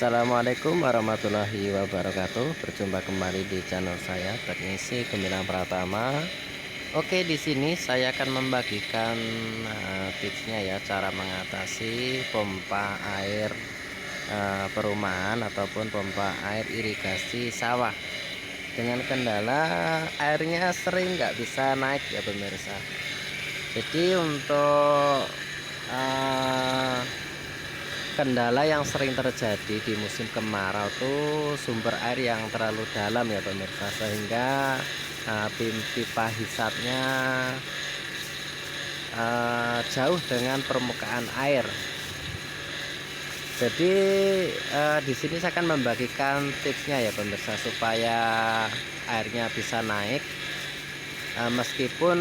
Assalamualaikum warahmatullahi wabarakatuh. Berjumpa kembali di channel saya, Teknisi Gemilang Pratama. Oke, di sini saya akan membagikan tipsnya ya, cara mengatasi pompa air perumahan ataupun pompa air irigasi sawah dengan kendala airnya sering nggak bisa naik ya pemirsa. Jadi untuk kendala yang sering terjadi di musim kemarau tuh sumber air yang terlalu dalam ya pemirsa, sehingga pipa hisapnya jauh dengan permukaan air. Jadi di sini saya akan membagikan tipsnya ya pemirsa, supaya airnya bisa naik. Meskipun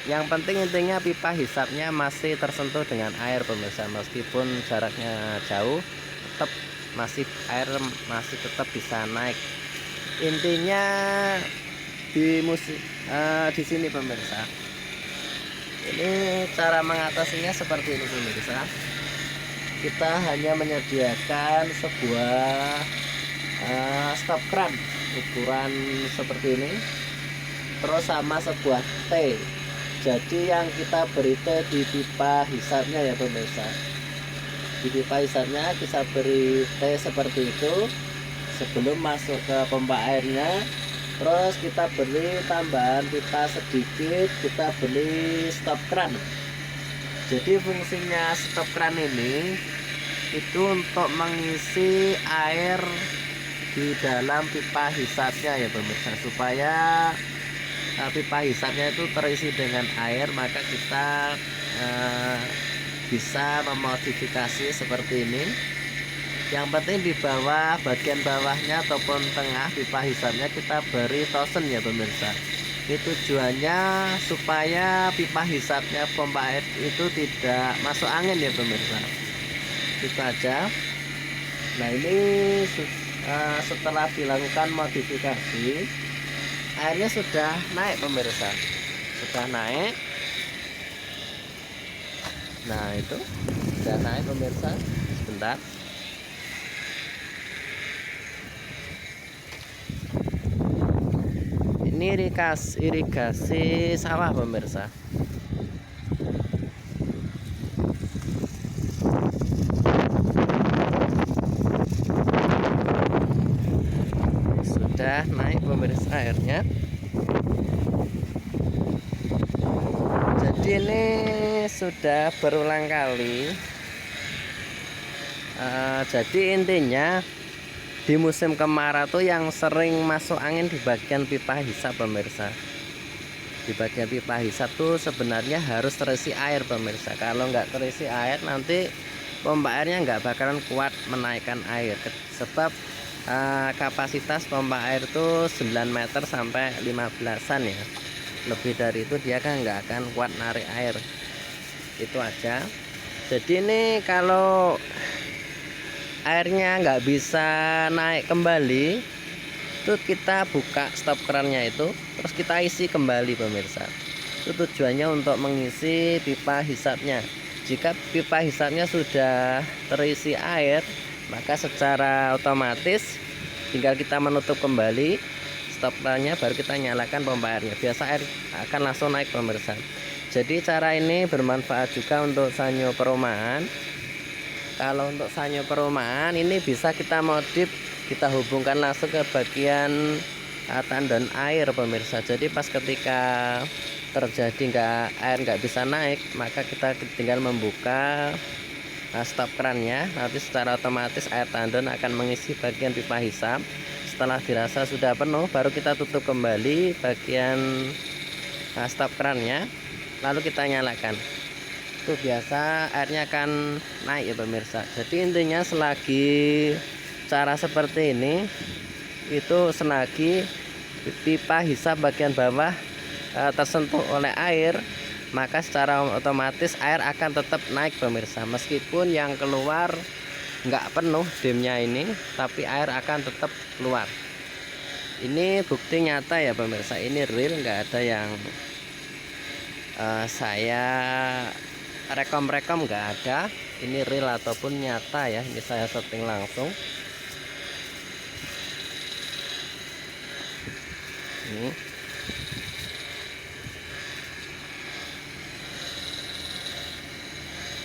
yang penting intinya pipa hisapnya masih tersentuh dengan air pemirsa, meskipun jaraknya jauh tetap air masih tetap bisa naik. Intinya di sini pemirsa, ini cara mengatasinya seperti ini pemirsa. Kita hanya menyediakan sebuah stop kran ukuran seperti ini, terus sama sebuah T. Jadi yang kita beri T di pipa hisapnya ya pemirsa, di pipa hisapnya kita beri T seperti itu sebelum masuk ke pompa airnya. Terus kita beri tambahan pipa sedikit, kita beri stop kran. Jadi fungsinya stop kran ini itu untuk mengisi air di dalam pipa hisapnya ya pemirsa, supaya pipa hisapnya itu terisi dengan air. Maka kita bisa memodifikasi seperti ini. Yang penting di bawah, bagian bawahnya ataupun tengah pipa hisapnya kita beri tosen ya pemirsa. Ini tujuannya supaya pipa hisapnya pompa air itu tidak masuk angin ya pemirsa. Itu aja. Nah ini setelah dilakukan modifikasi, airnya sudah naik pemirsa, sudah naik. Nah itu sudah naik pemirsa. Sebentar, ini irigasi sawah pemirsa. Sudah naik pemirsa airnya. Jadi ini sudah berulang kali. Jadi intinya di musim kemarau tuh yang sering masuk angin di bagian pipa hisap pemirsa. Di bagian pipa hisap tuh sebenarnya harus terisi air pemirsa. Kalau nggak terisi air nanti pompa airnya nggak bakalan kuat menaikkan air, sebab kapasitas pompa air tuh 9 meter sampai 15-an ya. Lebih dari itu dia kan nggak akan kuat narik air. Itu aja. Jadi ini kalau airnya nggak bisa naik kembali, itu kita buka stop kerannya itu, terus kita isi kembali pemirsa. Itu tujuannya untuk mengisi pipa hisapnya. Jika pipa hisapnya sudah terisi air, maka secara otomatis tinggal kita menutup kembali stop kerannya, baru kita nyalakan pompa airnya. Biasa air akan langsung naik pemirsa. Jadi cara ini bermanfaat juga untuk sanyo perumahan. Kalau untuk sanyo perumahan ini bisa kita modif, kita hubungkan langsung ke bagian tandon air pemirsa. Jadi pas ketika terjadi air nggak bisa naik, maka kita tinggal membuka stop kerannya. Nanti secara otomatis air tandon akan mengisi bagian pipa hisap. Setelah dirasa sudah penuh, baru kita tutup kembali bagian stop kerannya, lalu kita nyalakan. Itu biasa airnya akan naik ya pemirsa. Jadi intinya selagi cara seperti ini, itu selagi pipa hisap bagian bawah tersentuh oleh air, maka secara otomatis air akan tetap naik pemirsa. Meskipun yang keluar nggak penuh dimnya ini, tapi air akan tetap keluar. Ini bukti nyata ya pemirsa, ini real, nggak ada yang saya rekom nggak ada. Ini real ataupun nyata ya, ini saya setting langsung. Ini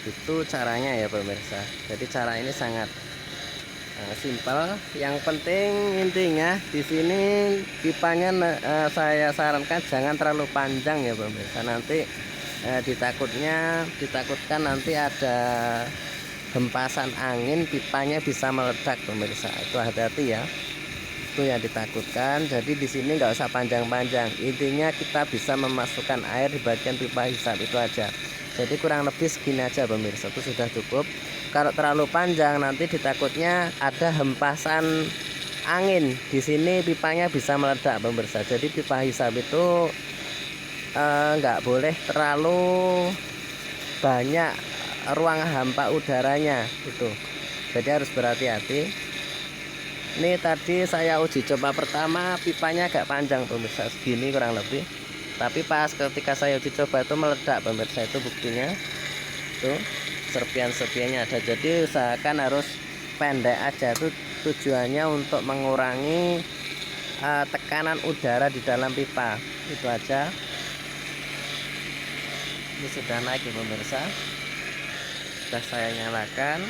itu caranya ya pemirsa. Jadi cara ini sangat simpel. Yang penting intinya di sini pipanya saya sarankan jangan terlalu panjang ya pemirsa. Nanti ditakutkan nanti ada hempasan angin, pipanya bisa meledak pemirsa. Itu hati-hati ya. Itu yang ditakutkan. Jadi di sini nggak usah panjang-panjang. Intinya kita bisa memasukkan air di bagian pipa hisap, itu aja. Jadi kurang lebih segini aja pemirsa, itu sudah cukup. Kalau terlalu panjang nanti ditakutnya ada hempasan angin. Di sini pipanya bisa meledak pemirsa. Jadi pipa hisap itu nggak boleh terlalu banyak ruang hampa udaranya itu. Jadi harus berhati-hati. Ini tadi saya uji coba pertama, pipanya agak panjang pemirsa, segini kurang lebih. Tapi pas ketika saya uji coba itu meledak pemirsa, itu buktinya. Tuh, serpian-serpiannya ada. Jadi usahakan harus pendek aja, itu tujuannya untuk mengurangi tekanan udara di dalam pipa. Itu aja. Ini sudah naik ya pemirsa. Sudah saya nyalakan.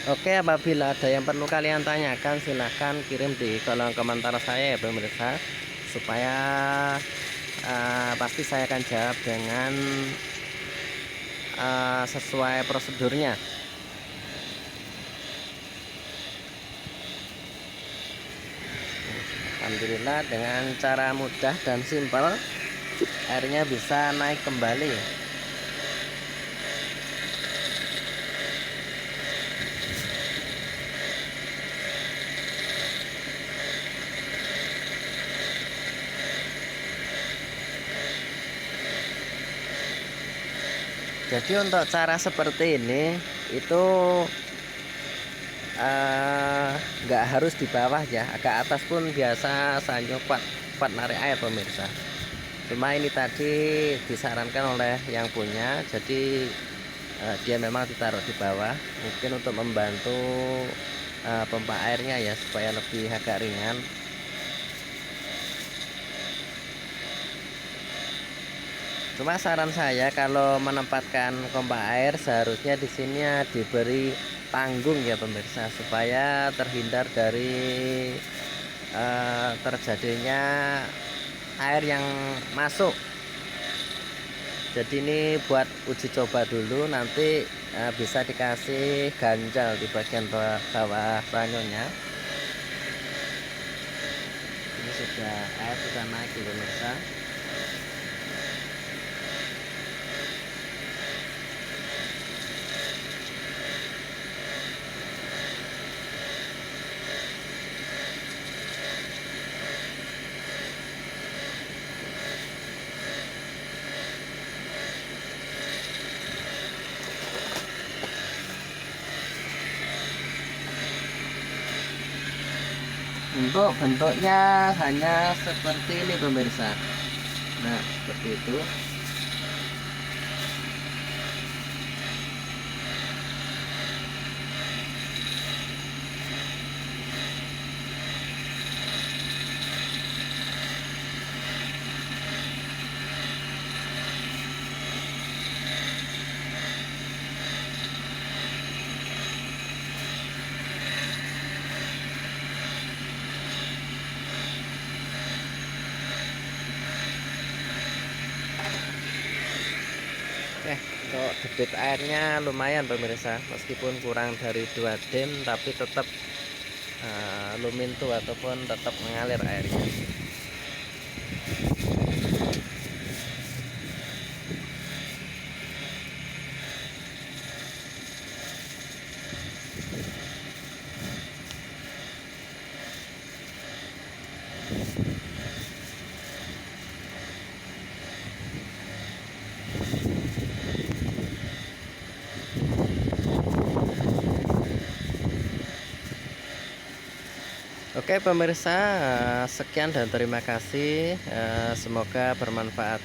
Oke, apabila ada yang perlu kalian tanyakan silahkan kirim di kolom komentar saya ya pemirsa, supaya pasti saya akan jawab dengan sesuai prosedurnya. Alhamdulillah dengan cara mudah dan simpel airnya bisa naik kembali. Jadi untuk cara seperti ini itu nggak harus di bawah ya, agak atas pun biasa saya kuat narik air pemirsa. Cuma ini tadi disarankan oleh yang punya, jadi dia memang ditaruh di bawah, mungkin untuk membantu pompa airnya ya, supaya lebih agak ringan. Cuma saran saya kalau menempatkan pompa air seharusnya di sini diberi panggung ya pemirsa, supaya terhindar dari terjadinya air yang masuk. Jadi ini buat uji coba dulu, nanti bisa dikasih ganjal di bagian bawah sanyonya. Ini air sudah naik ya pemirsa. Untuk bentuknya hanya seperti ini pemirsa. Nah, seperti itu. Untuk debit airnya lumayan pemirsa, meskipun kurang dari 2 dem tapi tetap lumintu ataupun tetap mengalir airnya. Oke pemirsa, sekian dan terima kasih. Semoga bermanfaat.